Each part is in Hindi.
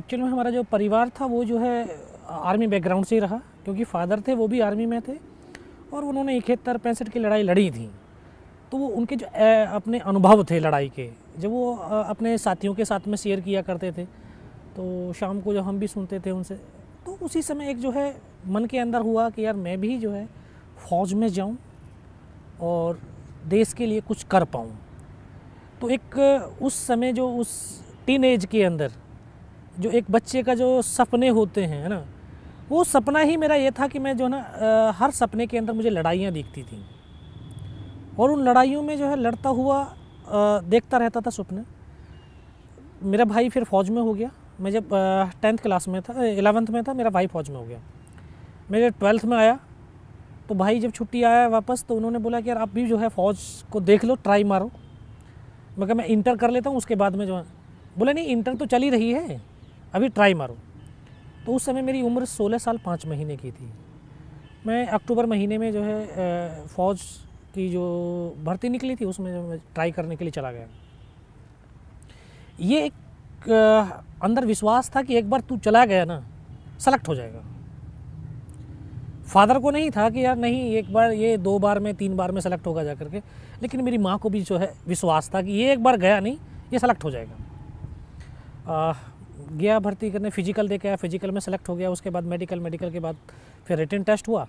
एक्चुअल में हमारा जो परिवार था वो जो है आर्मी बैकग्राउंड से ही रहा, क्योंकि फादर थे वो भी आर्मी में थे और उन्होंने 71-65 की लड़ाई लड़ी थी। तो वो उनके जो अपने अनुभव थे लड़ाई के, जब वो अपने साथियों के साथ में शेयर किया करते थे, तो शाम को जब हम भी सुनते थे उनसे, तो उसी समय एक जो है मन के अंदर हुआ कि यार मैं भी जो है फ़ौज में जाऊं और देश के लिए कुछ कर पाऊं। तो एक उस समय जो उस टीन एज के अंदर जो एक बच्चे का जो सपने होते हैं, है ना, वो सपना ही मेरा ये था कि मैं जो ना हर सपने के अंदर मुझे लड़ाइयाँ दिखती थी और उन लड़ाइयों में जो है लड़ता हुआ देखता रहता था सपने। मेरा भाई फिर फ़ौज में हो गया। मैं जब 10th क्लास में था, 11th में था, मेरा भाई फ़ौज में हो गया। मैं जब 12th में आया तो भाई जब छुट्टी आया वापस, तो उन्होंने बोला कि यार आप भी जो है फ़ौज को देख लो, ट्राई मारो। मैं कहा मैं इंटर कर लेता हूँ, उसके बाद में जो है। बोला नहीं, इंटर तो चल ही रही है, अभी ट्राई मारो। तो उस समय मेरी उम्र 16 साल 5 महीने की थी। मैं अक्टूबर महीने में जो है फ़ौज की जो भर्ती निकली थी उसमें जो मैं ट्राई करने के लिए चला गया। ये एक अंदर विश्वास था कि एक बार तू चला गया ना, सेलेक्ट हो जाएगा। फादर को नहीं था कि यार नहीं, एक बार ये 2 बार में 3 बार में सेलेक्ट होगा जा करके, लेकिन मेरी माँ को भी जो है विश्वास था कि ये एक बार गया नहीं, ये सेलेक्ट हो जाएगा। गया भर्ती करने, फिजिकल दे के आया, फिजिकल में सेलेक्ट हो गया। उसके बाद मेडिकल, मेडिकल के बाद फिर रिटन टेस्ट हुआ,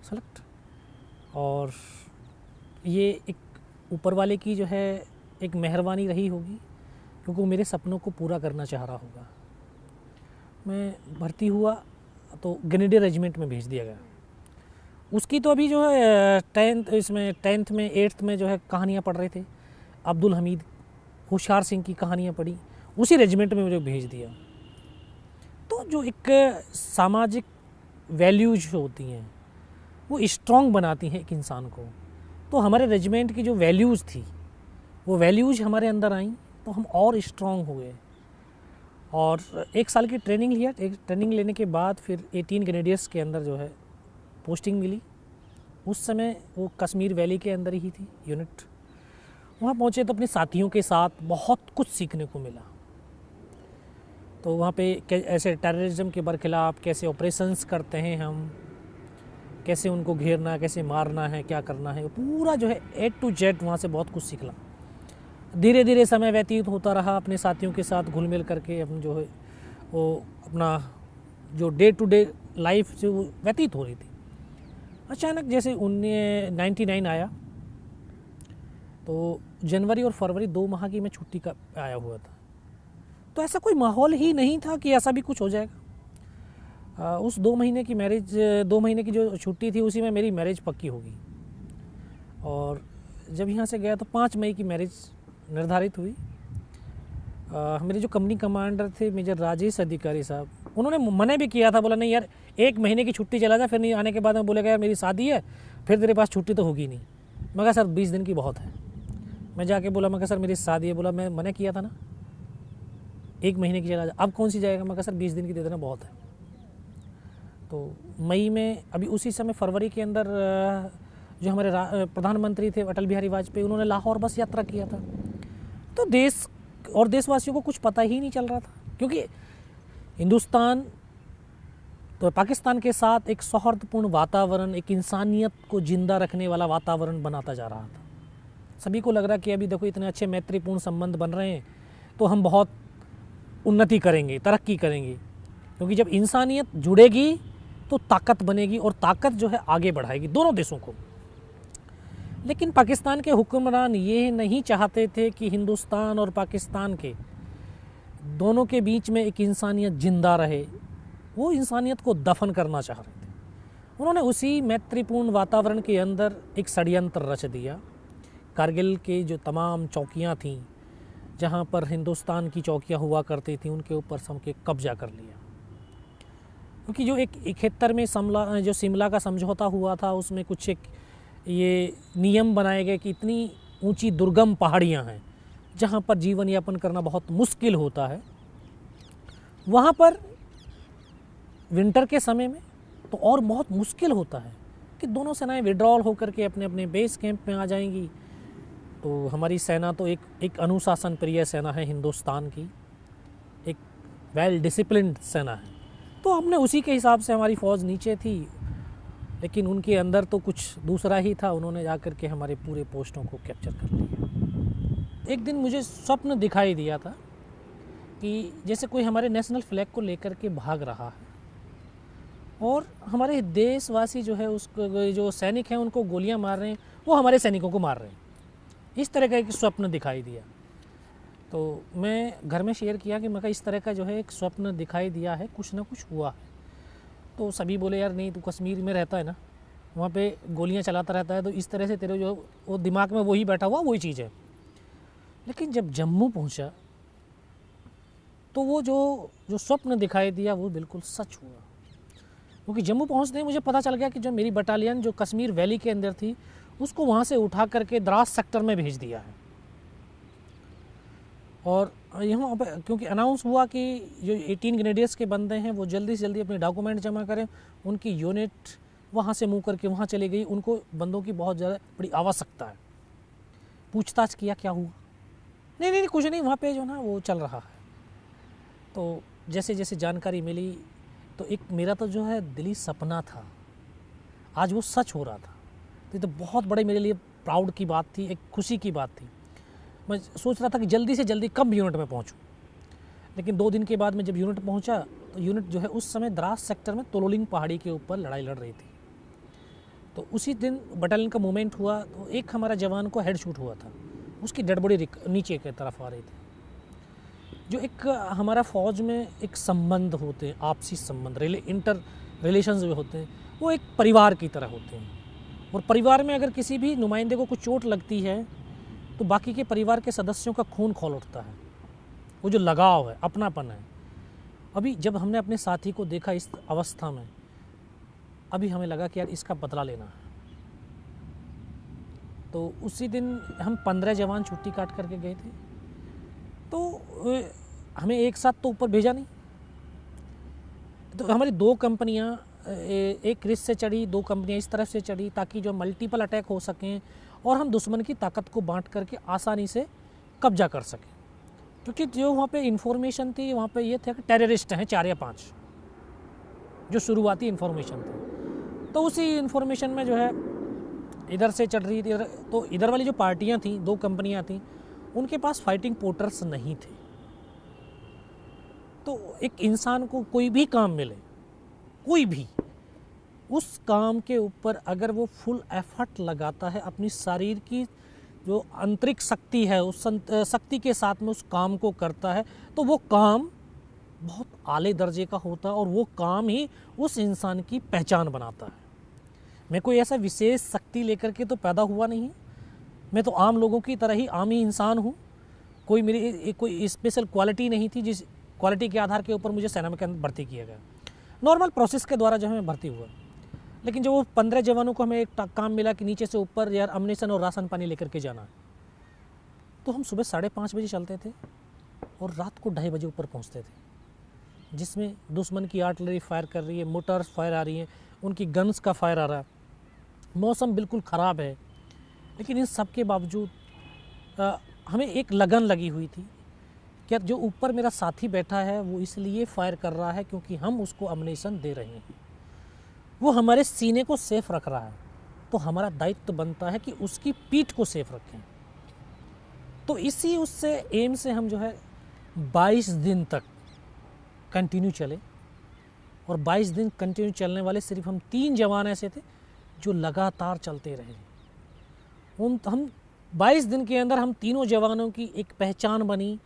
सेलेक्ट। और ये एक ऊपर वाले की जो है एक मेहरबानी रही होगी, क्योंकि वो मेरे सपनों को पूरा करना चाह रहा होगा। मैं भर्ती हुआ तो ग्रेनेडियर रेजिमेंट में भेज दिया गया। उसकी तो अभी जो है 10th में 8th में जो है कहानियाँ पढ़ रहे थे, अब्दुल हमीद, होशियार सिंह की कहानियाँ पढ़ी, उसी रेजिमेंट में मुझे भेज दिया। तो जो एक सामाजिक वैल्यूज होती हैं वो स्ट्रॉन्ग बनाती हैं एक इंसान को। तो हमारे रेजिमेंट की जो वैल्यूज़ थी, वो वैल्यूज हमारे अंदर आई, तो हम और स्ट्रॉन्ग हो गए। और 1 साल की ट्रेनिंग लिया। एक ट्रेनिंग लेने के बाद फिर 18 ग्रेनेडियर्स के अंदर जो है पोस्टिंग मिली। उस समय वो कश्मीर वैली के अंदर ही थी यूनिट। वहाँ पहुँचे तो अपने साथियों के साथ बहुत कुछ सीखने को मिला। तो वहाँ पे ऐसे टेररिज्म के बरखिलाफ़ कैसे ऑपरेशंस करते हैं हम, कैसे उनको घेरना, कैसे मारना है, क्या करना है, पूरा जो है A to Z वहाँ से बहुत कुछ सीखला। धीरे धीरे समय व्यतीत होता रहा, अपने साथियों के साथ घुल मिल करके हम जो है वो अपना जो डे टू डे लाइफ जो व्यतीत हो रही थी। अचानक जैसे 1999 आया, तो जनवरी और फरवरी 2 माह की मैं छुट्टी का आया हुआ था। तो ऐसा कोई माहौल ही नहीं था कि ऐसा भी कुछ हो जाएगा। उस 2 महीने की मैरिज, 2 महीने की जो छुट्टी थी उसी में मेरी मैरिज पक्की होगी। और जब यहाँ से गया तो 5 मई की मैरिज निर्धारित हुई। मेरे जो कंपनी कमांडर थे मेजर राजेश अधिकारी साहब, उन्होंने मना भी किया था, बोला नहीं यार 1 महीने की छुट्टी चला जा, फिर नहीं आने के बाद में बोलेगा यार मेरी शादी है, फिर तेरे पास छुट्टी तो होगी नहीं। मैं कहा सर 20 दिन की बहुत है। मैं जाके बोला, मैं कहा सर मेरी शादी है। बोला मैं मना किया था ना, 1 महीने की चला जा, अब कौन सी जाएगा। मैं कहा सर 20 दिन की दे देना, बहुत है। तो मई में, अभी उसी समय फरवरी के अंदर जो हमारे प्रधानमंत्री थे अटल बिहारी वाजपेयी, उन्होंने लाहौर बस यात्रा किया था। तो देश और देशवासियों को कुछ पता ही नहीं चल रहा था, क्योंकि हिंदुस्तान तो पाकिस्तान के साथ एक सौहार्दपूर्ण वातावरण, एक इंसानियत को जिंदा रखने वाला वातावरण बनाता जा रहा था। सभी को लग रहा कि अभी देखो इतने अच्छे मैत्रीपूर्ण संबंध बन रहे हैं तो हम बहुत उन्नति करेंगे, तरक्की करेंगे, क्योंकि जब इंसानियत जुड़ेगी तो ताकत बनेगी और ताकत जो है आगे बढ़ाएगी दोनों देशों को। लेकिन पाकिस्तान के हुक्मरान ये नहीं चाहते थे कि हिंदुस्तान और पाकिस्तान के दोनों के बीच में एक इंसानियत जिंदा रहे। वो इंसानियत को दफन करना चाह रहे थे। उन्होंने उसी मैत्रीपूर्ण वातावरण के अंदर एक षड्यंत्र रच दिया। कारगिल के जो तमाम चौकियां थीं, जहां पर हिंदुस्तान की चौकियां हुआ करती थीं, उनके ऊपर सबके कब्जा कर लिया। क्योंकि जो 71 में शिमला का समझौता हुआ था, उसमें कुछ एक ये नियम बनाए गए कि इतनी ऊंची दुर्गम पहाड़ियां हैं जहां पर जीवन यापन करना बहुत मुश्किल होता है, वहां पर विंटर के समय में तो और बहुत मुश्किल होता है कि दोनों सेनाएं विड्रॉल होकर के अपने अपने बेस कैंप में आ जाएंगी। तो हमारी सेना तो एक अनुशासन प्रिय सेना है हिंदुस्तान की, एक वेल डिसिप्लिन्ड सेना है। तो हमने उसी के हिसाब से, हमारी फ़ौज नीचे थी लेकिन उनके अंदर तो कुछ दूसरा ही था, उन्होंने जाकर के हमारे पूरे पोस्टों को कैप्चर कर लिया। एक दिन मुझे स्वप्न दिखाई दिया था कि जैसे कोई हमारे नेशनल फ्लैग को लेकर के भाग रहा है और हमारे देशवासी जो है उसको, जो सैनिक हैं उनको गोलियां मार रहे हैं, वो हमारे सैनिकों को मार रहे हैं। इस तरह का एक स्वप्न दिखाई दिया। तो मैं घर में शेयर किया कि मैं इस तरह का जो है एक स्वप्न दिखाई दिया है, कुछ ना कुछ हुआ है। तो सभी बोले यार नहीं, तू कश्मीर में रहता है ना, वहाँ पे गोलियां चलाता रहता है, तो इस तरह से तेरे जो वो दिमाग में वही बैठा हुआ वही चीज़ है। लेकिन जब जम्मू पहुँचा तो वो जो स्वप्न दिखाई दिया वो बिल्कुल सच हुआ। क्योंकि जम्मू पहुँचते ही मुझे पता चल गया कि जो मेरी बटालियन जो कश्मीर वैली के अंदर थी उसको वहाँ से उठा करके द्रास सेक्टर में भेज दिया है। और यहाँ पे क्योंकि अनाउंस हुआ कि जो 18 ग्रेनेडियर्स के बंदे हैं वो जल्दी से जल्दी अपने डॉक्यूमेंट जमा करें, उनकी यूनिट वहाँ से मूव करके वहाँ चली गई, उनको बंदों की बहुत ज़्यादा बड़ी आवश्यकता है। पूछताछ किया क्या हुआ, नहीं कुछ नहीं, वहाँ पे जो ना वो चल रहा है। तो जैसे जैसे जानकारी मिली तो एक मेरा तो जो है दिली सपना था, आज वो सच हो रहा था। तो ये तो बहुत बड़े मेरे लिए प्राउड की बात थी, एक खुशी की बात थी। मैं सोच रहा था कि जल्दी से जल्दी कब यूनिट में पहुंचूं। लेकिन 2 दिन के बाद में जब यूनिट पहुंचा तो यूनिट जो है उस समय द्रास सेक्टर में तोलोलिंग पहाड़ी के ऊपर लड़ाई लड़ रही थी। तो उसी दिन बटालियन का मूवमेंट हुआ तो एक हमारा जवान को हेड शूट हुआ था, उसकी डेड बॉडी नीचे की तरफ आ रही थी। जो एक हमारा फ़ौज में एक संबंध होते हैं, आपसी संबंध, इंटर रिलेशंस जो होते हैं वो एक परिवार की तरह होते हैं। और परिवार में अगर किसी भी नुमाइंदे को कुछ चोट लगती है तो बाकी के परिवार के सदस्यों का खून खौल उठता है, वो जो लगाव है, अपनापन है। अभी जब हमने अपने साथी को देखा इस अवस्था में, अभी हमें लगा कि यार इसका बदला लेना है। तो उसी दिन हम 15 जवान छुट्टी काट करके गए थे। तो हमें एक साथ तो ऊपर भेजा नहीं, तो हमारी 2 कंपनियां, एक रिस से चढ़ी, 2 कंपनियां इस तरफ से चढ़ी ताकि जो मल्टीपल अटैक हो सकें और हम दुश्मन की ताकत को बांट करके आसानी से कब्जा कर सकें। क्योंकि जो वहाँ पे इन्फॉर्मेशन थी वहाँ पे ये था कि टेररिस्ट हैं 4 या 5, जो शुरुआती इन्फॉर्मेशन थी। तो उसी इन्फॉर्मेशन में जो है इधर से चढ़ रही थी, तो इधर वाली जो पार्टियाँ थीं, 2 कंपनियाँ थीं, उनके पास फाइटिंग पोर्टर्स नहीं थे। तो एक इंसान को कोई भी काम मिले, कोई भी, उस काम के ऊपर अगर वो फुल एफर्ट लगाता है, अपनी शरीर की जो आंतरिक शक्ति है उस शक्ति के साथ में उस काम को करता है, तो वो काम बहुत आले दर्जे का होता है और वो काम ही उस इंसान की पहचान बनाता है। मैं कोई ऐसा विशेष शक्ति लेकर के तो पैदा हुआ नहीं है, मैं तो आम लोगों की तरह ही आम ही इंसान हूँ। कोई मेरी कोई स्पेशल क्वालिटी नहीं थी जिस क्वालिटी के आधार के ऊपर मुझे सेना में के अंदर भर्ती किया गया। नॉर्मल प्रोसेस के द्वारा जो है मैं भर्ती हुआ। लेकिन जो वो 15 जवानों को हमें एक काम मिला कि नीचे से ऊपर यार अम्युनिशन और राशन पानी लेकर के जाना है, तो हम सुबह 5:30 बजे चलते थे और रात को 2:30 बजे ऊपर पहुंचते थे, जिसमें दुश्मन की आर्टिलरी फायर कर रही है, मोटर्स फायर आ रही हैं, उनकी गन्स का फायर आ रहा है, मौसम बिल्कुल ख़राब है। लेकिन इन सब के बावजूद हमें एक लगन लगी हुई थी कि जो ऊपर मेरा साथी बैठा है वो इसलिए फायर कर रहा है क्योंकि हम उसको अम्युनिशन दे रहे हैं, वो हमारे सीने को सेफ रख रहा है, तो हमारा दायित्व बनता है कि उसकी पीठ को सेफ रखें। तो इसी उससे एम से हम जो है 22 दिन तक कंटिन्यू चले, और 22 दिन कंटिन्यू चलने वाले सिर्फ हम 3 जवान ऐसे थे जो लगातार चलते रहे। हम 22 दिन के अंदर हम तीनों जवानों की एक पहचान बनी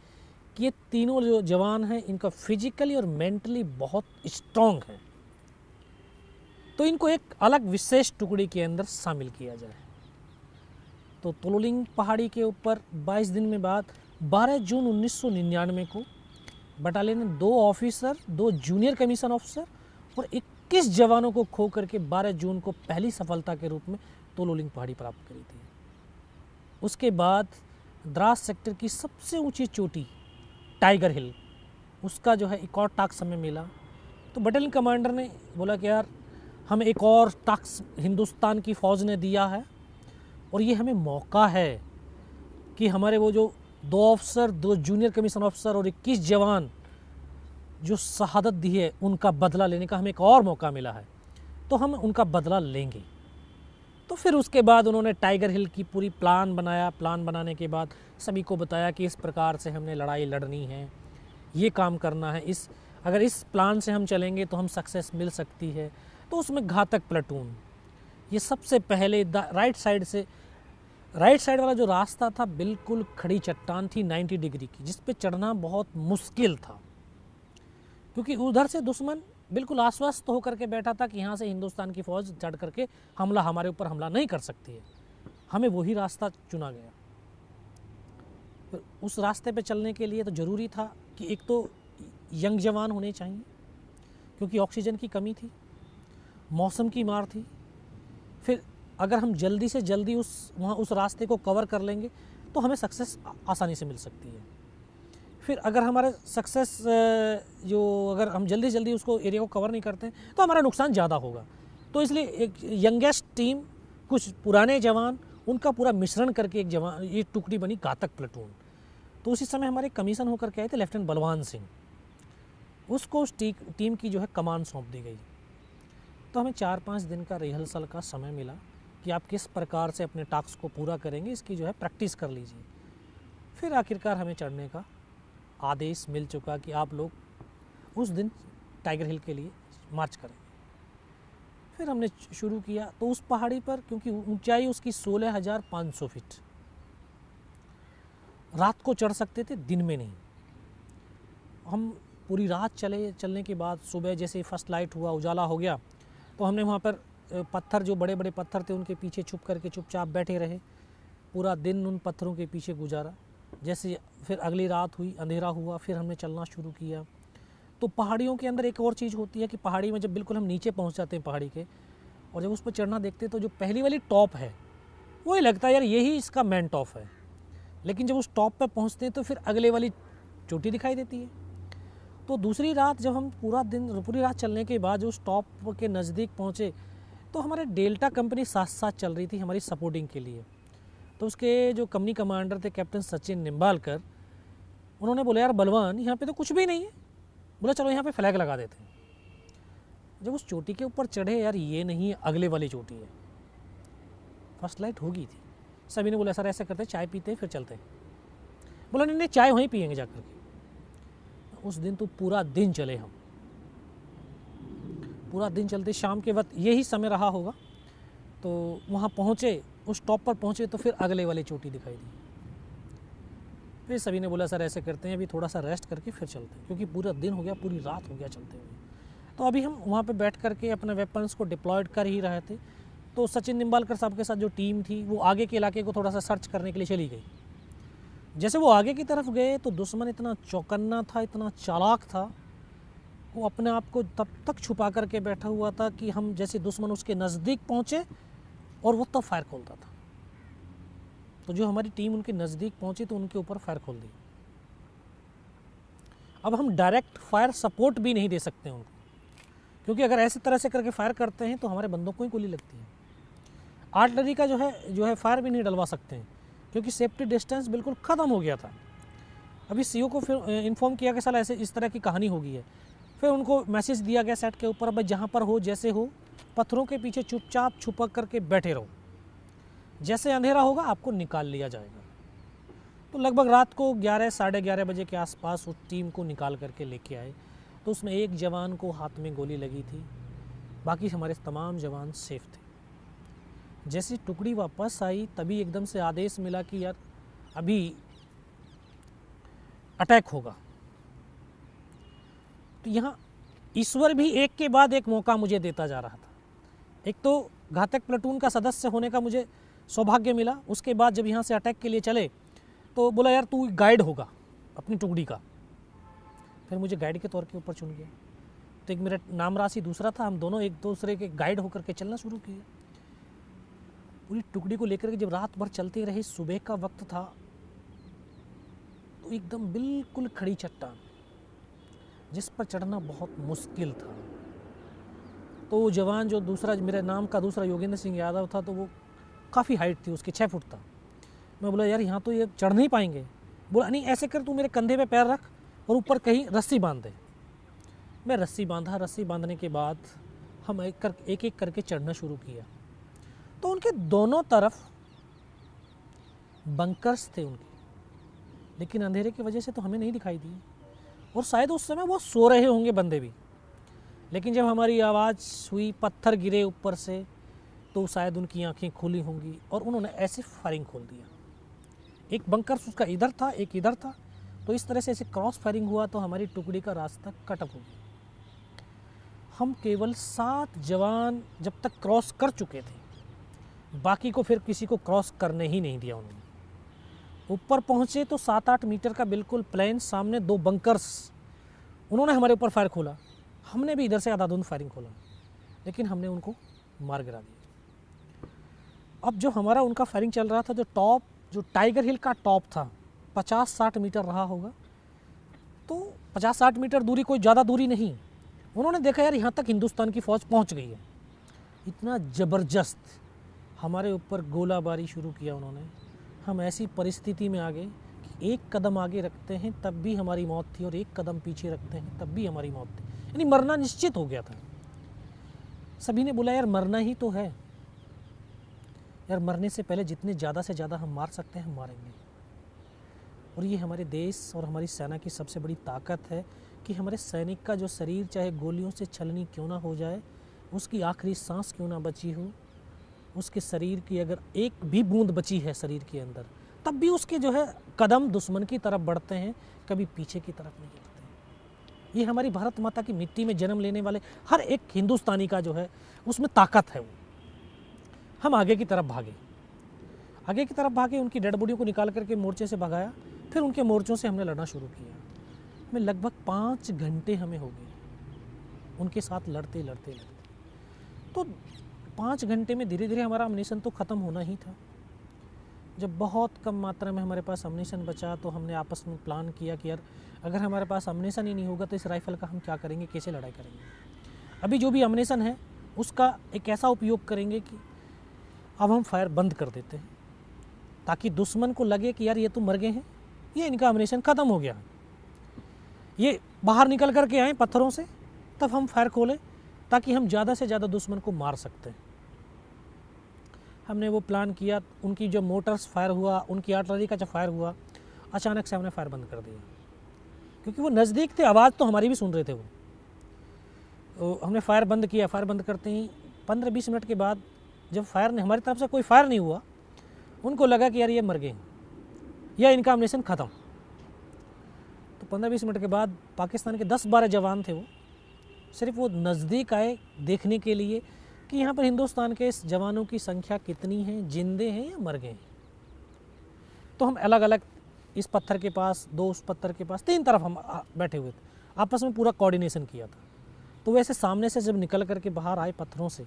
कि ये तीनों जो जवान हैं इनका फिजिकली और मेंटली बहुत स्ट्रॉन्ग है, तो इनको एक अलग विशेष टुकड़ी के अंदर शामिल किया जाए। तो तोलोलिंग पहाड़ी के ऊपर 22 दिन में बाद 12 जून 1999 को बटालियन ने 2 ऑफिसर, 2 जूनियर कमीशन ऑफिसर और 21 जवानों को खो करके 12 जून को पहली सफलता के रूप में तोलोलिंग पहाड़ी प्राप्त करी थी। उसके बाद द्रास सेक्टर की सबसे ऊंची चोटी टाइगर हिल, उसका जो है एक और टास्क हमें मिला। तो बटालियन कमांडर ने बोला कि यार हमें एक और टास्क हिंदुस्तान की फ़ौज ने दिया है और ये हमें मौका है कि हमारे वो जो 2 ऑफिसर, 2 जूनियर कमीशन ऑफिसर और 21 जवान जो शहादत दी है उनका बदला लेने का हमें एक और मौका मिला है, तो हम उनका बदला लेंगे। तो फिर उसके बाद उन्होंने टाइगर हिल की पूरी प्लान बनाया। प्लान बनाने के बाद सभी को बताया कि इस प्रकार से हमने लड़ाई लड़नी है, ये काम करना है, अगर इस प्लान से हम चलेंगे तो हम सक्सेस मिल सकती है। तो उसमें घातक प्लेटून, ये सबसे पहले राइट साइड वाला जो रास्ता था बिल्कुल खड़ी चट्टान थी 90 डिग्री की, जिस पे चढ़ना बहुत मुश्किल था, क्योंकि उधर से दुश्मन बिल्कुल आश्वस्त होकर के बैठा था कि यहाँ से हिंदुस्तान की फ़ौज चढ़ करके हमारे ऊपर हमला नहीं कर सकती है। हमें वही रास्ता चुना गया। तो उस रास्ते पे चलने के लिए तो ज़रूरी था कि एक तो यंग जवान होने चाहिए, क्योंकि ऑक्सीजन की कमी थी, मौसम की मार थी। फिर अगर हम जल्दी से जल्दी उस रास्ते को कवर कर लेंगे तो हमें सक्सेस आसानी से मिल सकती है। फिर अगर हमारे अगर हम जल्दी उसको एरिया को कवर नहीं करते तो हमारा नुकसान ज़्यादा होगा। तो इसलिए एक यंगेस्ट टीम, कुछ पुराने जवान, उनका पूरा मिश्रण करके ये टुकड़ी बनी घातक प्लेटून। तो उसी समय हमारे कमीशन होकर के आए थे लेफ्टिनेंट बलवान सिंह, उसको उस टीम की जो है कमान सौंप दी गई। तो हमें 4-5 दिन का रिहर्सल का समय मिला कि आप किस प्रकार से अपने टास्क को पूरा करेंगे, इसकी जो है प्रैक्टिस कर लीजिए। फिर आखिरकार हमें चढ़ने का आदेश मिल चुका कि आप लोग उस दिन टाइगर हिल के लिए मार्च करेंगे। फिर हमने शुरू किया। तो उस पहाड़ी पर, क्योंकि ऊंचाई उसकी 16,500 फीट, रात को चढ़ सकते थे, दिन में नहीं। हम पूरी रात चलने के बाद सुबह जैसे फर्स्ट लाइट हुआ, उजाला हो गया, तो हमने वहाँ पर पत्थर, जो बड़े बड़े पत्थर थे, उनके पीछे छुप करके चुपचाप बैठे रहे। पूरा दिन उन पत्थरों के पीछे गुजारा। जैसे फिर अगली रात हुई, अंधेरा हुआ, फिर हमने चलना शुरू किया। तो पहाड़ियों के अंदर एक और चीज़ होती है कि पहाड़ी में जब बिल्कुल हम नीचे पहुंच जाते हैं पहाड़ी के, और जब उस पर चढ़ना देखते हैं तो जो पहली वाली टॉप है वही लगता है यार यही इसका मेन टॉप है। लेकिन जब उस टॉप पर पहुंचते हैं तो फिर अगले वाली चोटी दिखाई देती है। तो दूसरी रात जब हम पूरी रात चलने के बाद जो उस टॉप के नज़दीक पहुँचे, तो हमारे डेल्टा कंपनी साथ साथ चल रही थी हमारी सपोर्टिंग के लिए। तो उसके जो कंपनी कमांडर थे कैप्टन सचिन निम्बालकर, उन्होंने बोला यार बलवान, यहाँ पे तो कुछ भी नहीं है। बोला चलो यहाँ पे फ्लैग लगा देते हैं। जब उस चोटी के ऊपर चढ़े, यार ये नहीं है, अगले वाली चोटी है। फर्स्ट लाइट हो गई थी। सभी ने बोला सर ऐसा करते, चाय पीते हैं फिर चलते हैं। बोला नहीं, चाय वहीं पियेंगे जाकर के। उस दिन तो पूरा दिन चले हम, पूरा दिन चलते। शाम के वक्त यही समय रहा होगा। तो वहाँ पहुँचे, उस टॉप पर पहुँचे तो फिर अगले वाली चोटी दिखाई दी। फिर सभी ने बोला सर ऐसे करते हैं, अभी थोड़ा सा रेस्ट करके फिर चलते हैं, क्योंकि पूरा दिन हो गया, पूरी रात हो गया चलते हुए। तो अभी हम वहाँ पे बैठ करके अपने वेपन्स को डिप्लॉयड कर ही रहे थे। तो सचिन निम्बालकर साहब के साथ जो टीम थी वो आगे के इलाके को थोड़ा सा सर्च करने के लिए चली गई। जैसे वो आगे की तरफ गए तो दुश्मन इतना चौकन्ना था, इतना चालाक था, वो अपने आप को तब तक छुपा करके बैठा हुआ था कि हम जैसे दुश्मन उसके नज़दीक पहुँचे और वो तब फायर खोलता था। तो जो हमारी टीम उनके नज़दीक पहुंची तो उनके ऊपर फायर खोल दी। अब हम डायरेक्ट फायर सपोर्ट भी नहीं दे सकते उनको, क्योंकि अगर ऐसी तरह से करके फायर करते हैं तो हमारे बंदों को ही गोली लगती है। आर्टिलरी का जो है फायर भी नहीं डलवा सकते हैं, क्योंकि सेफ्टी डिस्टेंस बिल्कुल ख़त्म हो गया था। अभी सीओ को फिर इन्फॉर्म किया कि साला ऐसे इस तरह की कहानी हो गई है। फिर उनको मैसेज दिया गया सेट के ऊपर, भाई जहाँ पर हो जैसे हो, पत्थरों के पीछे चुपचाप छुपक करके बैठे रहो, जैसे अंधेरा होगा आपको निकाल लिया जाएगा। तो लगभग रात को 11 साढ़े 11 बजे के आसपास उस टीम को निकाल करके लेके आए। तो उसमें एक जवान को हाथ में गोली लगी थी, बाकी हमारे तमाम जवान सेफ थे। जैसे टुकड़ी वापस आई तभी एकदम से आदेश मिला कि यार अभी अटैक होगा। तो यहाँ ईश्वर भी एक के बाद एक मौका मुझे देता जा रहा था। एक तो घातक प्लेटून का सदस्य होने का मुझे सौभाग्य मिला। उसके बाद जब यहाँ से अटैक के लिए चले तो बोला यार तू गाइड होगा अपनी टुकड़ी का। फिर मुझे गाइड के तौर के ऊपर चुन गया। तो एक मेरा नाम राशि दूसरा था, हम दोनों एक दूसरे के गाइड होकर के चलना शुरू किया। पूरी टुकड़ी को लेकर के जब रात भर चलते रहे, सुबह का वक्त था, तो एकदम बिल्कुल खड़ी चट्टान जिस पर चढ़ना बहुत मुश्किल था। तो वो जवान जो दूसरा, मेरे नाम का दूसरा योगेंद्र सिंह यादव था, तो वो काफ़ी हाइट थी उसकी, 6 फुट था। मैं बोला यार यहाँ तो ये चढ़ नहीं पाएंगे। बोला नहीं ऐसे कर, तू मेरे कंधे पे पैर रख और ऊपर कहीं रस्सी बांध दे। मैं रस्सी बांधा, रस्सी बांधने के बाद हम एक एक करके चढ़ना शुरू किया। तो उनके दोनों तरफ बंकर्स थे उनके, लेकिन अंधेरे की वजह से तो हमें नहीं दिखाई दिए, और शायद उस समय वो सो रहे होंगे बंदे भी। लेकिन जब हमारी आवाज़ हुई, पत्थर गिरे ऊपर से, तो शायद उनकी आंखें खुली होंगी और उन्होंने ऐसे फायरिंग खोल दिया। एक बंकर्स उसका इधर था, एक इधर था, तो इस तरह से ऐसे क्रॉस फायरिंग हुआ तो हमारी टुकड़ी का रास्ता कट ऑफ हो गया। हम केवल 7 जवान जब तक क्रॉस कर चुके थे, बाकी को फिर किसी को क्रॉस करने ही नहीं दिया उन्होंने। ऊपर पहुँचे तो 7-8 मीटर का बिल्कुल प्लेन, सामने 2 बंकर्स, उन्होंने हमारे ऊपर फायर खोला। हमने भी इधर से आधाधुंध फायरिंग खोला, लेकिन हमने उनको मार गिरा दिया। अब जो हमारा उनका फायरिंग चल रहा था, जो टाइगर हिल का टॉप था, 50-60 मीटर रहा होगा, तो 50-60 मीटर दूरी कोई ज़्यादा दूरी नहीं। उन्होंने देखा यार यहाँ तक हिंदुस्तान की फ़ौज पहुँच गई है, इतना ज़बरदस्त हमारे ऊपर गोलाबारी शुरू किया उन्होंने। हम ऐसी परिस्थिति में आ गए कि एक कदम आगे रखते हैं तब भी हमारी मौत थी, और एक कदम पीछे रखते हैं तब भी हमारी मौत थी, यानी मरना निश्चित हो गया था। सभी ने बोला यार मरना ही तो है, यार मरने से पहले जितने ज़्यादा से ज़्यादा हम मार सकते हैं हम मारेंगे। और ये हमारे देश और हमारी सेना की सबसे बड़ी ताकत है कि हमारे सैनिक का जो शरीर चाहे गोलियों से छलनी क्यों ना हो जाए, उसकी आखिरी सांस क्यों ना बची हो, उसके शरीर की अगर एक भी बूंद बची है शरीर के अंदर, तब भी उसके जो है कदम दुश्मन की तरफ बढ़ते हैं, कभी पीछे की तरफ नहीं बढ़ते। ये हमारी भारत माता की मिट्टी में जन्म लेने वाले हर एक हिंदुस्तानी का जो है उसमें ताकत है। वो हम आगे की तरफ भागे, उनकी डेड बॉडियों को निकाल करके मोर्चे से भगाया, फिर उनके मोर्चों से हमने लड़ना शुरू किया। हमें लगभग 5 घंटे हमें हो गए उनके साथ लड़ते। तो 5 घंटे में धीरे धीरे हमारा अम्यूनिशन तो ख़त्म होना ही था। जब बहुत कम मात्रा में हमारे पास अम्यूनिशन बचा तो हमने आपस में प्लान किया कि यार अगर हमारे पास अम्यूनिशन ही नहीं होगा तो इस राइफ़ल का हम क्या करेंगे, कैसे लड़ाई करेंगे। अभी जो भी अम्यूनिशन है उसका एक ऐसा उपयोग करेंगे कि अब हम फायर बंद कर देते हैं, ताकि दुश्मन को लगे कि यार ये तो मर गए हैं, ये इनका अम्यूनिशन ख़त्म हो गया, ये बाहर निकल कर के आए पत्थरों से, तब हम फायर खोलें ताकि हम ज़्यादा से ज़्यादा दुश्मन को मार सकते हैं। हमने वो प्लान किया। उनकी जो मोटर्स फायर हुआ, उनकी आर्टिलरी का जब फायर हुआ, अचानक से हमने फायर बंद कर दिया, क्योंकि वो नज़दीक थे, आवाज़ तो हमारी भी सुन रहे थे वो। तो हमने फायर बंद किया। फायर बंद करते ही 15-20 मिनट के बाद जब फायर ने हमारी तरफ से कोई फायर नहीं हुआ, उनको लगा कि यार ये मर गए या इनका अम्यूनिशन ख़त्म। तो 15-20 मिनट के बाद पाकिस्तान के 10-12 जवान थे, वो सिर्फ वो नज़दीक आए देखने के लिए कि यहाँ पर हिंदुस्तान के इस जवानों की संख्या कितनी है, जिंदे हैं या मर गए हैं। तो हम अलग अलग, इस पत्थर के पास 2, उस पत्थर के पास 3 तरफ हम बैठे हुए थे, आपस में पूरा कोऑर्डिनेशन किया था। तो वैसे सामने से जब निकल करके बाहर आए पत्थरों से,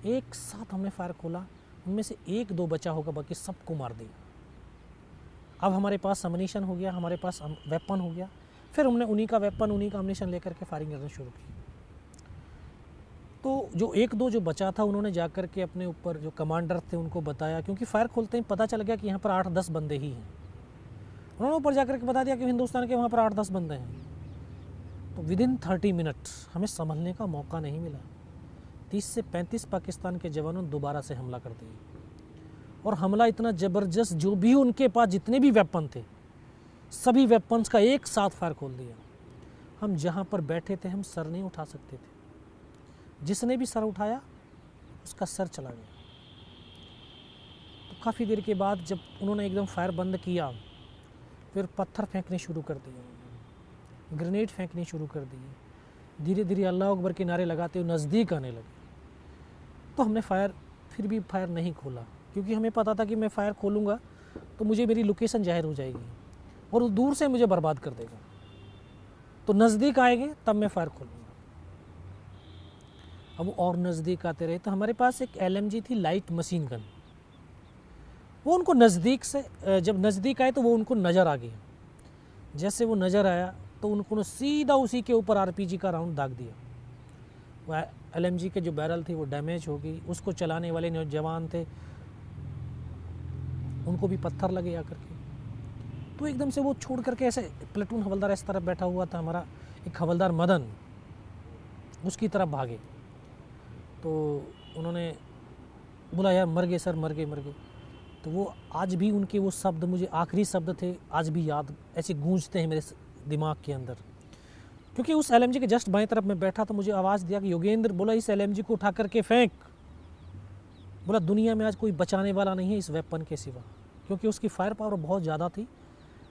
एक साथ हमने फायर खोला। उनमें से 1-2 बचा होगा, बाकी सबको मार दिया। अब हमारे पास अम्यूनिशन हो गया, हमारे पास वेपन हो गया। फिर हमने उन्हीं का वेपन, उन्हीं का अम्यूनिशन लेकर के फायरिंग करना शुरू की। तो जो 1-2 जो बचा था, उन्होंने जाकर के अपने ऊपर जो कमांडर थे उनको बताया, क्योंकि फायर खोलते ही पता चल गया कि यहाँ पर 8-10 बंदे ही हैं। उन्होंने ऊपर जाकर के बता दिया कि हिंदुस्तान के वहाँ पर 8-10 बंदे हैं। तो विदिन 30 मिनट हमें संभलने का मौका नहीं मिला। 30 से 35 पाकिस्तान के जवानों ने दोबारा से हमला कर दिया, और हमला इतना ज़बरदस्त, जो भी उनके पास जितने भी वेपन थे, सभी वेपन्स का एक साथ फायर खोल दिया। हम जहाँ पर बैठे थे हम सर नहीं उठा सकते थे, जिसने भी सर उठाया उसका सर चला गया। तो काफ़ी देर के बाद जब उन्होंने एकदम फायर बंद किया, फिर पत्थर फेंकने शुरू कर दिए, ग्रेनेड फेंकने शुरू कर दिए। धीरे धीरे अल्लाह अकबर के नारे लगाते हुए नज़दीक आने लगे। तो हमने फिर भी फायर नहीं खोला, क्योंकि हमें पता था कि मैं फायर खोलूँगा तो मुझे मेरी लोकेशन जाहिर हो जाएगी और वो दूर से मुझे बर्बाद कर देगा। तो नज़दीक आएंगे तब मैं फायर खोलूँगा। अब वो और नज़दीक आते रहे। तो हमारे पास एक LMG थी, लाइट मशीन गन। वो उनको नज़दीक से, जब नज़दीक आए तो वो उनको नज़र आ गया। जैसे वो नज़र आया तो उनको सीधा उसी के ऊपर RPG का राउंड दाग दिया। वह LMG के जो बैरल थी वो डैमेज हो गई। उसको चलाने वाले जो जवान थे उनको भी पत्थर लगे आकर के। तो एकदम से वो छोड़ करके, ऐसे प्लेटून हवलदार इस तरफ बैठा हुआ था, हमारा एक हवलदार मदन, उसकी तरफ भागे। तो उन्होंने बोला यार मर गए सर, मर गए मर गए। तो वो आज भी उनके वो शब्द मुझे आखिरी शब्द थे, आज भी याद ऐसे गूंजते हैं मेरे दिमाग के अंदर। क्योंकि उस एलएमजी के जस्ट बाएं तरफ मैं बैठा तो मुझे आवाज़ दिया कि योगेंद्र, बोला इस एलएमजी को उठा करके फेंक। बोला दुनिया में आज कोई बचाने वाला नहीं है इस वेपन के सिवा, क्योंकि उसकी फायर पावर बहुत ज़्यादा थी।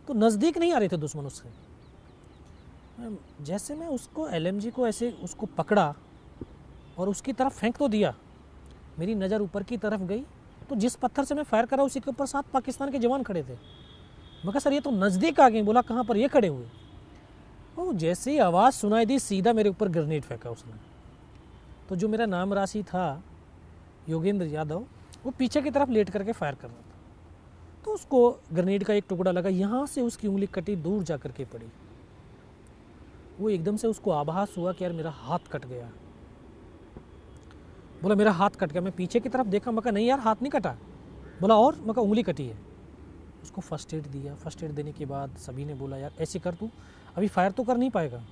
तो नज़दीक नहीं आ रहे थे दुश्मन उससे। जैसे मैं उसको एलएमजी को ऐसे उसको पकड़ा और उसकी तरफ फेंक तो दिया, मेरी नज़र ऊपर की तरफ गई तो जिस पत्थर से मैं फायर करा उसी के ऊपर 7 पाकिस्तान के जवान खड़े थे। मैं कहा सर ये तो नज़दीक आ गए। बोला कहाँ पर? ये खड़े हुए। वो जैसे ही आवाज़ सुनाई दी सीधा मेरे ऊपर ग्रेनेड फेंका उसने। तो जो मेरा नाम राशि था योगेंद्र यादव, वो पीछे की तरफ लेट करके फायर कर रहा था। तो उसको ग्रेनेड का एक टुकड़ा लगा, यहाँ से उसकी उंगली कटी, दूर जा कर के पड़ी। वो एकदम से उसको आभास हुआ कि यार मेरा हाथ कट गया। बोला मेरा हाथ कट गया। मैं पीछे की तरफ देखा, मैं कहा नहीं यार हाथ नहीं कटा। बोला और? मैं कहा उंगली कटी है। उसको फर्स्ट एड दिया। फर्स्ट एड देने के बाद सभी ने बोला यार ऐसे कर, तू अभी फायर तो कर नहीं पाएगा,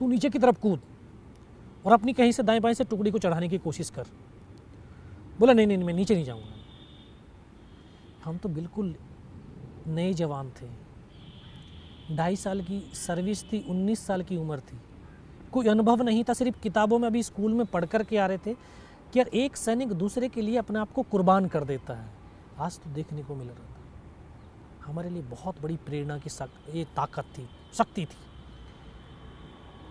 तू नीचे की तरफ कूद और अपनी कहीं से दाएं बाएं से टुकड़ी को चढ़ाने की कोशिश कर। बोला नहीं नहीं मैं नीचे नहीं जाऊँगा। हम तो बिल्कुल नए जवान थे, 2.5 साल की सर्विस थी, 19 साल की उम्र थी, कोई अनुभव नहीं था। सिर्फ किताबों में अभी स्कूल में पढ़ कर के आ रहे थे कि यार एक सैनिक दूसरे के लिए अपने आप को कुर्बान कर देता है। आज तो देखने को मिल रहा था। हमारे लिए बहुत बड़ी प्रेरणा की ये ताकत थी, शक्ति थी।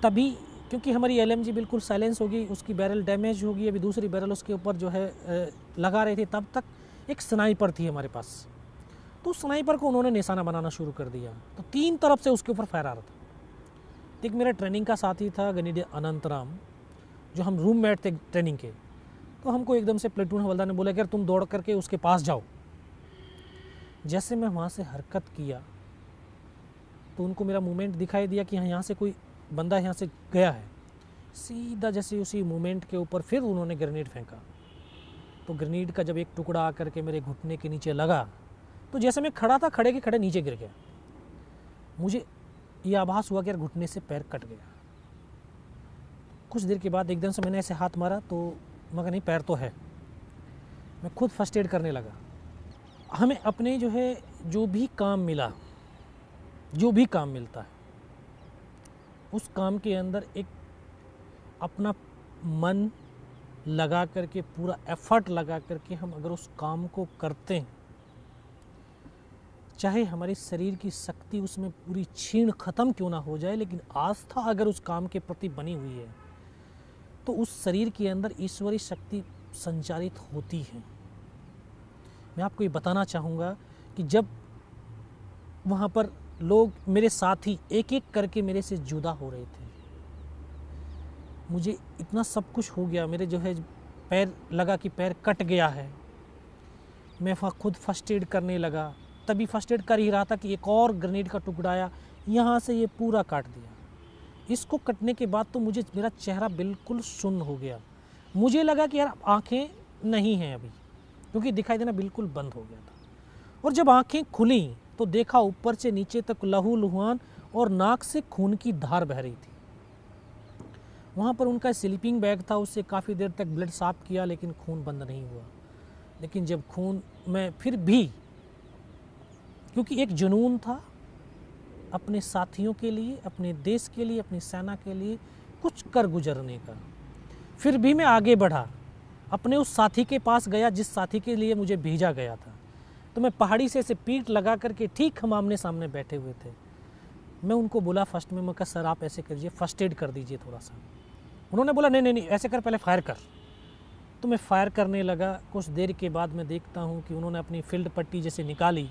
तभी क्योंकि हमारी एलएमजी बिल्कुल साइलेंस होगी, उसकी बैरल डैमेज होगी, अभी दूसरी बैरल उसके ऊपर जो है लगा रहे थे, तब तक एक स्नाइपर थी हमारे पास। तो उस स्नाइपर को उन्होंने निशाना बनाना शुरू कर दिया। तो 3 तरफ से उसके ऊपर फायर आ रहा था। एक मेरा ट्रेनिंग का साथी था गनीडे अनंतराम, जो हम रूममेट थे ट्रेनिंग के। तो हमको एकदम से प्लेटून हवलदार ने बोला कि यार तुम दौड़ करके उसके पास जाओ। जैसे मैं वहाँ से हरकत किया तो उनको मेरा मूवमेंट दिखाई दिया कि यहाँ से कोई बंदा यहाँ से गया है। सीधा जैसे उसी मूवमेंट के ऊपर फिर उन्होंने ग्रेनेड फेंका। तो ग्रेनेड का जब एक टुकड़ा आकर के मेरे घुटने के नीचे लगा तो जैसे मैं खड़ा था, खड़े के खड़े नीचे गिर गया। मुझे ये आभास हुआ कि यार घुटने से पैर कट गया। कुछ देर के बाद एकदम से मैंने ऐसे हाथ मारा तो मगर नहीं, पैर तो है। मैं खुद फर्स्ट एड करने लगा। हमें अपने जो है जो भी काम मिला, जो भी काम मिलता है, उस काम के अंदर एक अपना मन लगा करके, पूरा एफर्ट लगा करके हम अगर उस काम को करते हैं, चाहे हमारे शरीर की शक्ति उसमें पूरी छीण ख़त्म क्यों ना हो जाए, लेकिन आस्था अगर उस काम के प्रति बनी हुई है तो उस शरीर के अंदर ईश्वरीय शक्ति संचारित होती है। मैं आपको ये बताना चाहूँगा कि जब वहाँ पर लोग मेरे साथी एक एक करके मेरे से जुदा हो रहे थे, मुझे इतना सब कुछ हो गया, मेरे जो है पैर लगा कि पैर कट गया है। मैं खुद फर्स्ट एड करने लगा। तभी फर्स्ट एड कर ही रहा था कि एक और ग्रेनेड का टुकड़ा आया, यहाँ से ये पूरा काट दिया। इसको कटने के बाद तो मुझे मेरा चेहरा बिल्कुल सुन्न हो गया। मुझे लगा कि यार आँखें नहीं हैं अभी, क्योंकि दिखाई देना बिल्कुल बंद हो गया था। और जब आँखें खुली तो देखा ऊपर से नीचे तक लहू लुहान और नाक से खून की धार बह रही थी। वहाँ पर उनका स्लीपिंग बैग था, उससे काफ़ी देर तक ब्लड साफ किया लेकिन खून बंद नहीं हुआ। लेकिन जब खून में फिर भी, क्योंकि एक जुनून था अपने साथियों के लिए, अपने देश के लिए, अपनी सेना के लिए कुछ कर गुजरने का, फिर भी मैं आगे बढ़ा। अपने उस साथी के पास गया जिस साथी के लिए मुझे भेजा गया था। तो मैं पहाड़ी से ऐसे पीठ लगा करके, ठीक हम आमने सामने बैठे हुए थे, मैं उनको बोला फर्स्ट में, मैं कहा सर आप ऐसे करिए, फर्स्ट एड कर दीजिए थोड़ा सा। उन्होंने बोला नहीं नहीं नहीं ऐसे कर, पहले फायर कर। तो मैं फायर करने लगा। कुछ देर के बाद मैं देखता हूँ कि उन्होंने अपनी फील्ड पट्टी जैसे निकाली,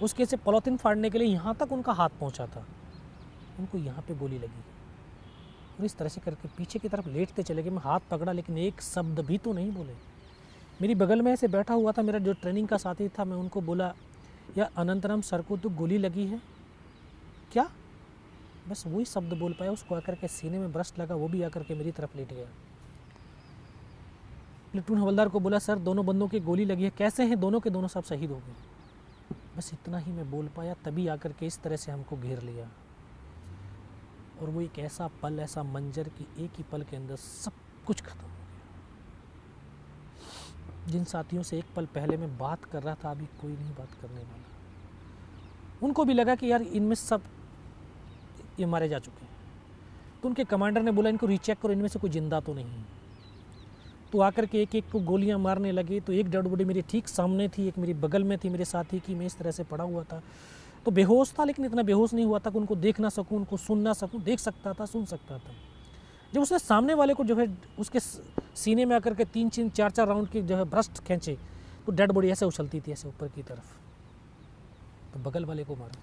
उसके से पॉलीथिन फाड़ने के लिए यहाँ तक उनका हाथ पहुँचा था, उनको यहाँ पे गोली लगी और इस तरह से करके पीछे की तरफ लेटते चले गए। मैं हाथ पकड़ा लेकिन एक शब्द भी तो नहीं बोले। मेरी बगल में ऐसे बैठा हुआ था मेरा जो ट्रेनिंग का साथी था, मैं उनको बोला या अनंतराम सर को तो गोली लगी है क्या? बस वही शब्द बोल पाया। उसको आकर के सीने में ब्रस्ट लगा, वो भी आकर के मेरी तरफ लेट गया। प्लेटून हवलदार को बोला सर दोनों बंदों की गोली लगी है, कैसे हैं? दोनों के दोनों सब शहीद हो गए। बस इतना ही मैं बोल पाया। तभी आकर के इस तरह से हमको घेर लिया और वो एक ऐसा पल, ऐसा मंजर कि एक ही पल के अंदर सब कुछ खत्म हो गया। जिन साथियों से एक पल पहले मैं बात कर रहा था, अभी कोई नहीं बात करने वाला। उनको भी लगा कि यार इनमें सब ये मारे जा चुके हैं। तो उनके कमांडर ने बोला इनको रीचेक करो, इनमें से कोई जिंदा तो नहीं है। तो आकर के एक एक को गोलियां मारने लगे। तो एक डेड बॉडी मेरे ठीक सामने थी, एक मेरी बगल में थी मेरे साथी की। मैं इस तरह से पड़ा हुआ था, तो बेहोश था, लेकिन इतना बेहोश नहीं हुआ था कि उनको देख ना सकूं, उनको सुन ना सकूं। देख सकता था, सुन सकता था। जब उसने सामने वाले को जो है उसके सीने में आकर के 3-3, 4-4 राउंड के जो है ब्रस्ट खींचे, तो डेड बॉडी ऐसे उछलती थी, ऐसे ऊपर की तरफ। तो बगल वाले को मारा।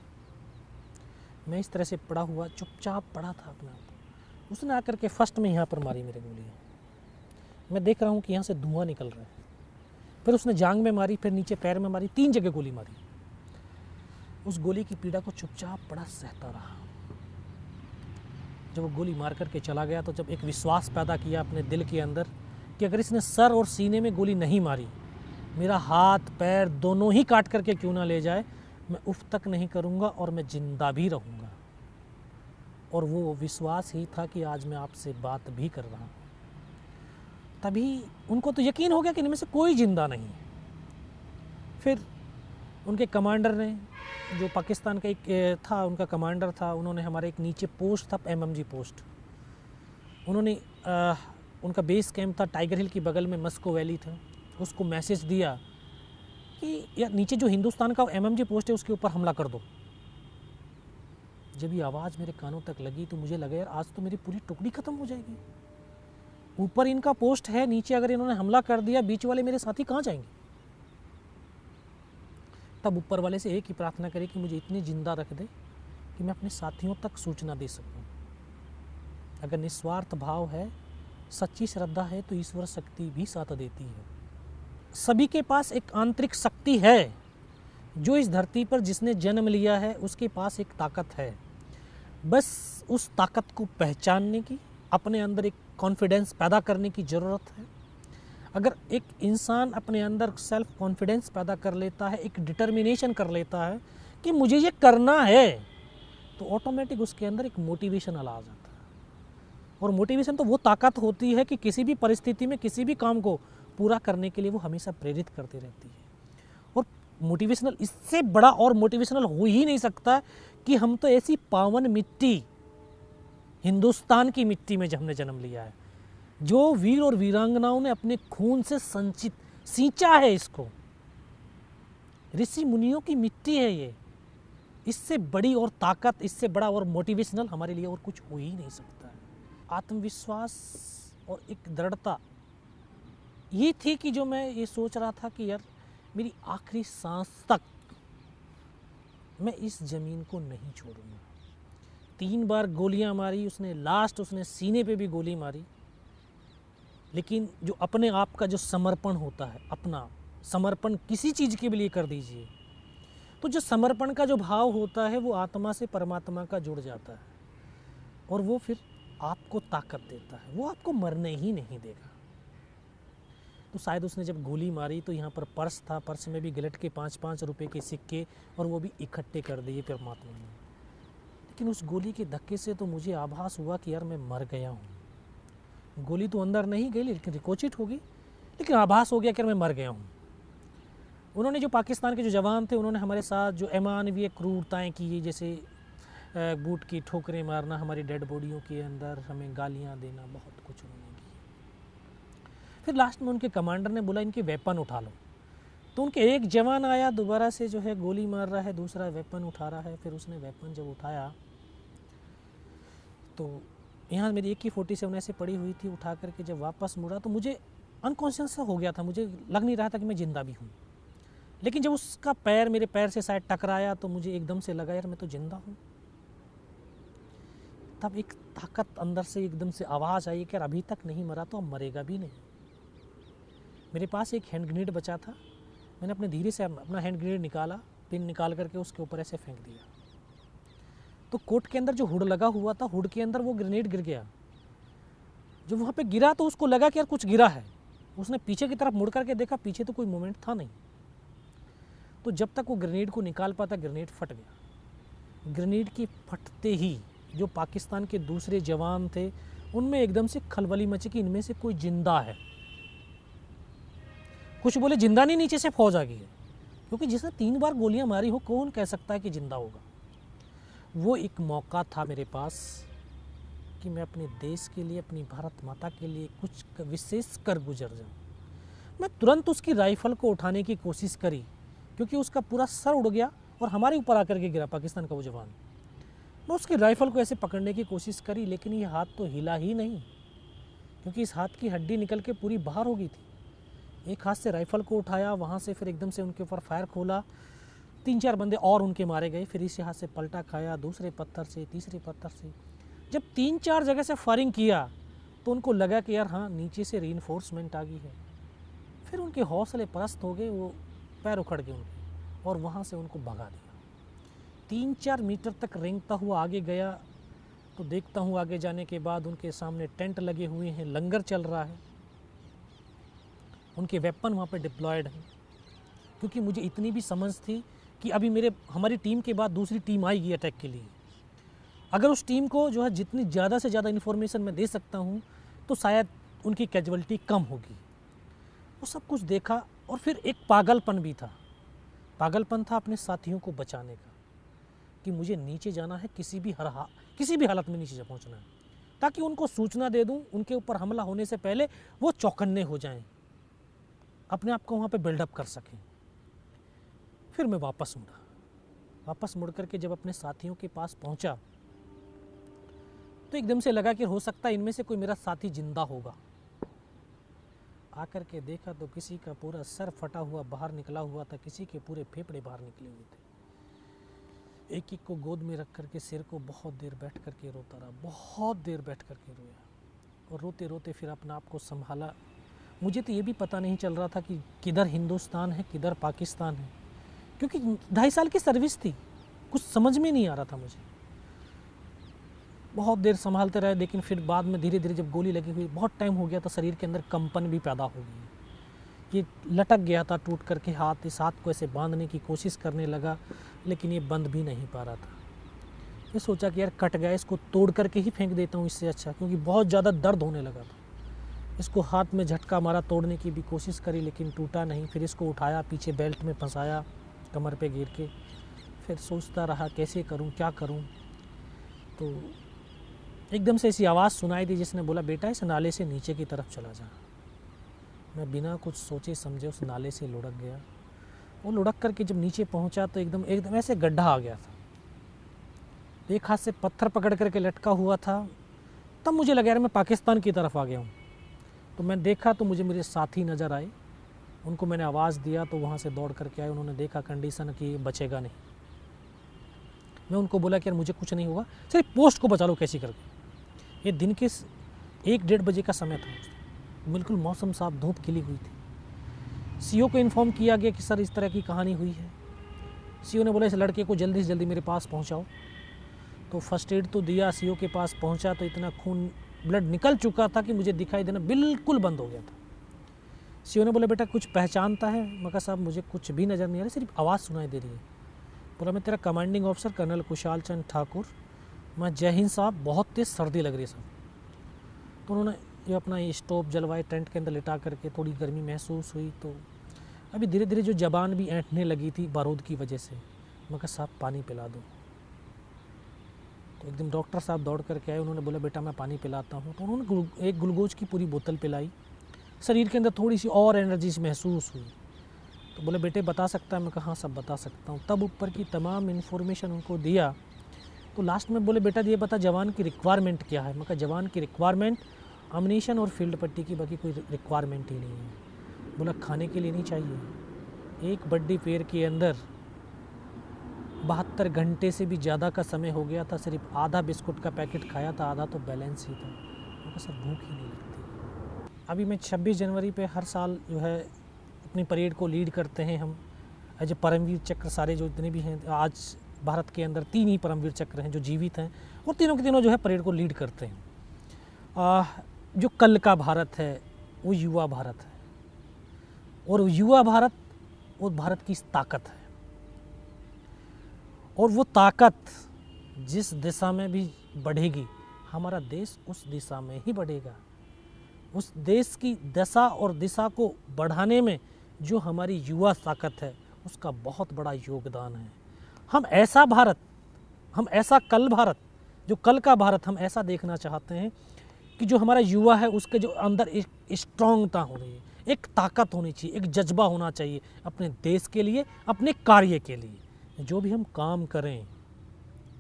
मैं इस तरह से पड़ा हुआ चुपचाप पड़ा था अपना। उसने आकर के फर्स्ट में यहाँ पर मारी मेरे गोली। मैं देख रहा हूँ कि यहाँ से धुआं निकल रहा है। फिर उसने जांग में मारी, फिर नीचे पैर में मारी, 3 जगह गोली मारी। उस गोली की पीड़ा को चुपचाप पड़ा सहता रहा। जब वो गोली मार करके चला गया, तो जब एक विश्वास पैदा किया अपने दिल के अंदर कि अगर इसने सर और सीने में गोली नहीं मारी, मेरा हाथ पैर दोनों ही काट करके क्यों ना ले जाए, मैं उफ तक नहीं करूँगा और मैं जिंदा भी रहूँगा। और वो विश्वास ही था कि आज मैं आपसे बात भी कर रहा हूँ। तभी उनको तो यकीन हो गया कि इनमें से कोई जिंदा नहीं है। फिर उनके कमांडर ने, जो पाकिस्तान का एक था, उनका कमांडर था, उन्होंने हमारे एक नीचे पोस्ट था, MMG पोस्ट, उन्होंने उनका बेस कैंप था टाइगर हिल की बगल में, मस्को वैली था, उसको मैसेज दिया कि यार नीचे जो हिंदुस्तान का MMG पोस्ट है उसके ऊपर हमला कर दो। जब ये आवाज़ मेरे कानों तक लगी तो मुझे लगा यार आज तो मेरी पूरी टुकड़ी ख़त्म हो जाएगी। ऊपर इनका पोस्ट है, नीचे अगर इन्होंने हमला कर दिया, बीच वाले मेरे साथी कहाँ जाएंगे। तब ऊपर वाले से एक ही प्रार्थना करी कि मुझे इतनी जिंदा रख दे कि मैं अपने साथियों तक सूचना दे सकूं। अगर निस्वार्थ भाव है, सच्ची श्रद्धा है, तो ईश्वर शक्ति भी साथ देती है। सभी के पास एक आंतरिक शक्ति है। जो इस धरती पर जिसने जन्म लिया है उसके पास एक ताकत है। बस उस ताकत को पहचानने की, अपने अंदर एक कॉन्फिडेंस पैदा करने की ज़रूरत है। अगर एक इंसान अपने अंदर सेल्फ कॉन्फिडेंस पैदा कर लेता है, एक डिटर्मिनेशन कर लेता है कि मुझे ये करना है, तो ऑटोमेटिक उसके अंदर एक मोटिवेशन आ जाता है। और मोटिवेशन तो वो ताकत होती है कि किसी भी परिस्थिति में किसी भी काम को पूरा करने के लिए वो हमेशा प्रेरित करती रहती है। और मोटिवेशनल, इससे बड़ा और मोटिवेशनल हो ही नहीं सकता कि हम तो ऐसी पावन मिट्टी, हिंदुस्तान की मिट्टी में हमने जन्म लिया है, जो वीर और वीरांगनाओं ने अपने खून से सींचा है। इसको ऋषि मुनियों की मिट्टी है ये। इससे बड़ी और ताकत, इससे बड़ा और मोटिवेशनल हमारे लिए और कुछ हो ही नहीं सकता है। आत्मविश्वास और एक दृढ़ता ये थी कि जो मैं ये सोच रहा था कि यार मेरी आखिरी सांस तक मैं इस ज़मीन को नहीं छोड़ूंगा। 3 बार गोलियां मारी उसने, लास्ट उसने सीने पे भी गोली मारी। लेकिन जो अपने आप का जो समर्पण होता है, अपना समर्पण किसी चीज़ के लिए कर दीजिए, तो जो समर्पण का जो भाव होता है वो आत्मा से परमात्मा का जुड़ जाता है और वो फिर आपको ताकत देता है, वो आपको मरने ही नहीं देगा। तो शायद उसने जब गोली मारी तो यहाँ पर पर्स था, पर्स में भी गिलट के 5-5 रुपए के सिक्के और वो भी इकट्ठे कर दिए परमात्मा ने। लेकिन उस गोली के धक्के से तो मुझे आभास हुआ कि यार मैं मर गया हूँ। गोली तो अंदर नहीं गई, लेकिन रिकोचिट होगी, लेकिन आभास हो गया कि मैं मर गया हूँ। उन्होंने, जो पाकिस्तान के जो जवान थे, उन्होंने हमारे साथ जो अमानवीय क्रूरताएँ की, जैसे बूट की ठोकरें मारना हमारी डेड बॉडियों के अंदर, हमें गालियाँ देना, बहुत कुछ उन्होंने की। फिर लास्ट में उनके कमांडर ने बोला इनके वेपन उठा लो। तो उनके एक जवान आया, दोबारा से जो है गोली मार रहा है, दूसरा वेपन उठा रहा है। फिर उसने वेपन जब उठाया तो यहाँ मेरी AK-47 ऐसे पड़ी हुई थी, उठा करके जब वापस मुड़ा तो मुझे अनकॉन्शियस हो गया था, मुझे लग नहीं रहा था कि मैं ज़िंदा भी हूँ। लेकिन जब उसका पैर मेरे पैर से शायद टकराया तो मुझे एकदम से लगा यार मैं तो ज़िंदा हूँ। तब एक ताकत अंदर से एकदम से आवाज़ आई कि यार अभी तक नहीं मरा तो अब मरेगा भी नहीं। मेरे पास एक हैंड ग्रेनेड बचा था, मैंने अपने धीरे से अपना हैंड ग्रेनेड निकाला, पिन निकाल करके उसके ऊपर ऐसे फेंक दिया। तो कोट के अंदर जो हुड लगा हुआ था, हुड के अंदर वो ग्रेनेड गिर गया। जब वहाँ पे गिरा तो उसको लगा कि यार कुछ गिरा है। उसने पीछे की तरफ मुड़ करके देखा, पीछे तो कोई मोमेंट था नहीं। तो जब तक वो ग्रेनेड को निकाल पाता, ग्रेनेड फट गया। ग्रेनेड के फटते ही जो पाकिस्तान के दूसरे जवान थे उनमें एकदम से खलबली मची कि इनमें से कोई जिंदा है। कुछ बोले जिंदा नहीं, नीचे से फौज आ गई है, क्योंकि जिसने 3 बार गोलियां मारी हो कौन कह सकता है कि जिंदा होगा। वो एक मौका था मेरे पास कि मैं अपने देश के लिए, अपनी भारत माता के लिए कुछ विशेष कर गुजर जाऊं। मैं तुरंत उसकी राइफल को उठाने की कोशिश करी, क्योंकि उसका पूरा सर उड़ गया और हमारे ऊपर आकर के गिरा पाकिस्तान का वो जवान। मैं उसकी राइफल को ऐसे पकड़ने की कोशिश करी, लेकिन ये हाथ तो हिला ही नहीं, क्योंकि इस हाथ की हड्डी निकल के पूरी बाहर हो गई थी। एक हाथ से राइफल को उठाया, वहाँ से फिर एकदम से उनके ऊपर फायर खोला, 3-4 बंदे और उनके मारे गए। फिर इसी हाथ से पलटा खाया, दूसरे पत्थर से, तीसरे पत्थर से। जब 3-4 जगह से फायरिंग किया तो उनको लगा कि यार हाँ, नीचे से रीइंफोर्समेंट आ गई है। फिर उनके हौसले पस्त हो गए, वो पैर उखड़ गए उनके, और वहाँ से उनको भगा दिया। 3-4 मीटर तक रेंगता हुआ आगे गया तो देखता हूँ आगे जाने के बाद उनके सामने टेंट लगे हुए हैं, लंगर चल रहा है, उनके वेपन वहाँ पे डिप्लॉयड हैं। क्योंकि मुझे इतनी भी समझ थी कि अभी हमारी टीम के बाद दूसरी टीम आएगी अटैक के लिए। अगर उस टीम को जो है जितनी ज़्यादा से ज़्यादा इन्फॉर्मेशन मैं दे सकता हूँ तो शायद उनकी कैजुअलिटी कम होगी। वो सब कुछ देखा, और फिर एक पागलपन भी था। पागलपन था अपने साथियों को बचाने का, कि मुझे नीचे जाना है, किसी भी हालत में नीचे पहुंचना है, ताकि उनको सूचना दे दूं, उनके ऊपर हमला होने से पहले वो चौकन्ने हो जाएं, अपने आप को वहाँ पे बिल्डअप कर सकें। फिर मैं वापस मुड़ करके जब अपने साथियों के पास पहुंचा तो एकदम से लगा कि हो सकता है इनमें से कोई मेरा साथी जिंदा होगा। आकर के देखा तो किसी का पूरा सर फटा हुआ बाहर निकला हुआ था, किसी के पूरे फेफड़े बाहर निकले हुए थे। एक एक को गोद में रख करके सिर को बहुत देर बैठ करके रोता रहा, बहुत देर बैठ करके रोया, और रोते रोते फिर अपने आप को संभाला। मुझे तो ये भी पता नहीं चल रहा था कि किधर हिंदुस्तान है, किधर पाकिस्तान है, क्योंकि 2.5 साल की सर्विस थी, कुछ समझ में नहीं आ रहा था मुझे। बहुत देर संभालते रहे, लेकिन फिर बाद में धीरे धीरे जब गोली लगी हुई, बहुत टाइम हो गया था, शरीर के अंदर कंपन भी पैदा हो गई। ये लटक गया था टूट करके हाथ, इस हाथ को ऐसे बांधने की कोशिश करने लगा, लेकिन ये बंद भी नहीं पा रहा था। ये सोचा कि यार कट गया, इसको तोड़ करके ही फेंक देता हूँ इससे अच्छा, क्योंकि बहुत ज़्यादा दर्द होने लगा था। इसको हाथ में झटका मारा, तोड़ने की भी कोशिश करी, लेकिन टूटा नहीं। फिर इसको उठाया, पीछे बेल्ट में फंसाया, कमर पे गिर के। फिर सोचता रहा कैसे करूं, क्या करूं। तो एकदम से ऐसी आवाज़ सुनाई दी जिसने बोला, बेटा इस नाले से नीचे की तरफ चला जा। मैं बिना कुछ सोचे समझे उस नाले से लुढ़क गया। वो लुढ़क करके जब नीचे पहुंचा तो एकदम ऐसे गड्ढा आ गया था। एक हाथ से पत्थर पकड़ करके लटका हुआ था। तब मुझे लगा यार मैं पाकिस्तान की तरफ आ गया हूँ। तो मैं देखा तो मुझे मेरे साथी नज़र आए, उनको मैंने आवाज़ दिया तो वहाँ से दौड़ करके आए। उन्होंने देखा कंडीशन कि बचेगा नहीं। मैं उनको बोला कि यार मुझे कुछ नहीं होगा, सिर्फ पोस्ट को बचा लो कैसी करके। ये दिन के 1-1:30 बजे का समय था, बिल्कुल मौसम साफ, धूप खिली हुई थी। सीओ को इन्फॉर्म किया गया कि सर इस तरह की कहानी हुई है। सीओ ने बोला इस लड़के को जल्दी से जल्दी मेरे पास पहुंचाओ। तो फर्स्ट एड तो दिया, सीओ के पास पहुंचा तो इतना खून, ब्लड निकल चुका था कि मुझे दिखाई देना बिल्कुल बंद हो गया था। सीओ ने बोला बेटा कुछ पहचानता है? मैं कहा साहब मुझे कुछ भी नज़र नहीं आ रहा, सिर्फ आवाज़ सुनाई दे रही है। बोला मैं तेरा commanding officer colonel Kushal Chand Thakur. मैं जय हिंद साहब, बहुत तेज़ सर्दी लग रही है साहब। तो उन्होंने ये अपना ये स्टोव जलवाए, टेंट के अंदर लिटा करके, थोड़ी गर्मी महसूस हुई तो अभी धीरे धीरे जो जबान भी ऐंठने लगी थी बारूद की वजह से। मैं कहा साहब पानी पिला दो। तो एकदम डॉक्टर साहब दौड़ करके आए, उन्होंने बोला बेटा मैं पानी पिलाता हूँ। तो उन्होंने एक ग्लूकोज की पूरी बोतल पिलाई। शरीर के अंदर थोड़ी सी और एनर्जी महसूस हुई। तो बोले बेटे बता सकता है? मैं कहा हाँ सब बता सकता हूँ। तब ऊपर की तमाम इन्फॉर्मेशन उनको दिया। तो लास्ट में बोले बेटा ये बता जवान की रिक्वायरमेंट क्या है? मैं कहा जवान की रिक्वायरमेंट अम्यूनिशन और फील्ड पट्टी की, बाकी कोई रिक्वायरमेंट ही नहीं है। बोला खाने के लिए नहीं चाहिए? एक बड्डी पेड़ के अंदर 72 घंटे से भी ज़्यादा का समय हो गया था, सिर्फ आधा बिस्कुट का पैकेट खाया था, आधा तो बैलेंस ही था। मैं कहा सर भूख ही नहीं लगती। अभी मैं 26 जनवरी पे हर साल जो है अपनी परेड को लीड करते हैं हम एज ए परमवीर चक्र। सारे जो जितने भी हैं आज भारत के अंदर 3 ही परमवीर चक्र हैं जो जीवित हैं, और तीनों के तीनों जो है परेड को लीड करते हैं। जो कल का भारत है वो युवा भारत है, और युवा भारत वो भारत की ताकत है। और वो ताकत जिस दिशा में भी बढ़ेगी, हमारा देश उस दिशा में ही बढ़ेगा। उस देश की दशा और दिशा को बढ़ाने में जो हमारी युवा ताकत है उसका बहुत बड़ा योगदान है। हम ऐसा भारत, हम ऐसा कल भारत, जो कल का भारत हम ऐसा देखना चाहते हैं कि जो हमारा युवा है उसके जो अंदर एक स्ट्रांगता होनी है, एक ताकत होनी चाहिए, एक जज्बा होना चाहिए अपने देश के लिए, अपने कार्य के लिए। जो भी हम काम करें,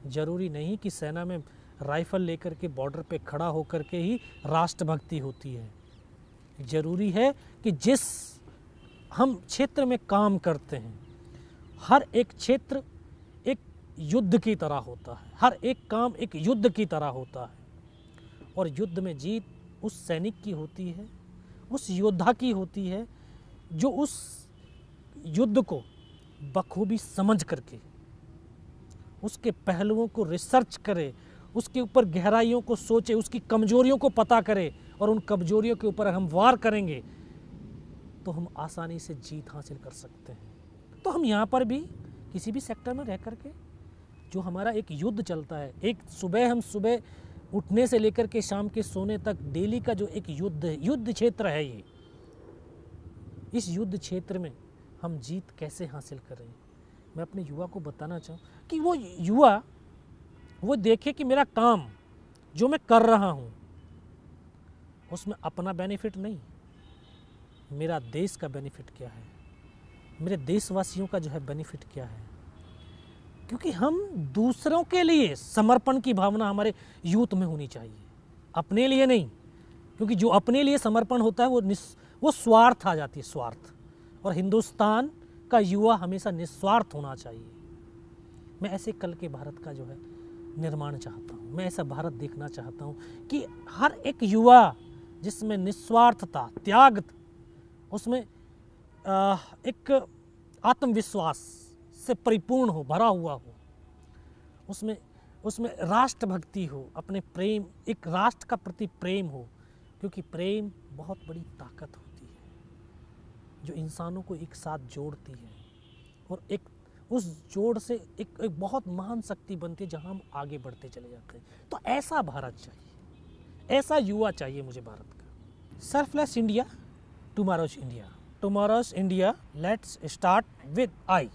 ज़रूरी नहीं कि सेना में राइफल लेकर के बॉर्डर पे खड़ा होकर के ही राष्ट्रभक्ति होती है। ज़रूरी है कि जिस हम क्षेत्र में काम करते हैं, हर एक क्षेत्र एक युद्ध की तरह होता है, हर एक काम एक युद्ध की तरह होता है। और युद्ध में जीत उस सैनिक की होती है, उस योद्धा की होती है जो उस युद्ध को बखूबी समझ करके उसके पहलुओं को रिसर्च करे, उसके ऊपर गहराइयों को सोचे, उसकी कमजोरियों को पता करे और उन कमजोरियों के ऊपर हम वार करेंगे तो हम आसानी से जीत हासिल कर सकते हैं। तो हम यहाँ पर भी किसी भी सेक्टर में रह करके जो हमारा एक युद्ध चलता है, एक हम सुबह उठने से लेकर के शाम के सोने तक डेली का जो एक युद्ध क्षेत्र है, ये इस युद्ध क्षेत्र में हम जीत कैसे हासिल करें। मैं अपने युवा को बताना चाहूँ कि वो युवा वो देखे कि मेरा काम जो मैं कर रहा हूँ उसमें अपना बेनिफिट नहीं, मेरा देश का बेनिफिट क्या है, मेरे देशवासियों का जो है बेनिफिट क्या है। क्योंकि हम दूसरों के लिए समर्पण की भावना हमारे यूथ में होनी चाहिए, अपने लिए नहीं। क्योंकि जो अपने लिए समर्पण होता है वो स्वार्थ आ जाती है, स्वार्थ। और हिंदुस्तान का युवा हमेशा निस्वार्थ होना चाहिए। मैं ऐसे कल के भारत का जो है निर्माण चाहता हूँ, मैं ऐसा भारत देखना चाहता हूँ कि हर एक युवा जिसमें निस्वार्थता, त्याग, उसमें एक आत्मविश्वास से परिपूर्ण हो, भरा हुआ हो, उसमें राष्ट्रभक्ति हो, अपने प्रेम, एक राष्ट्र का प्रति प्रेम हो। क्योंकि प्रेम बहुत बड़ी ताकत होती है जो इंसानों को एक साथ जोड़ती है और एक उस जोड़ से एक बहुत महान शक्ति बनती है जहां हम आगे बढ़ते चले जाते हैं। तो ऐसा भारत चाहिए, ऐसा युवा चाहिए मुझे भारत का। Selfless India, tomorrow's India. Tomorrow's India, let's start with I.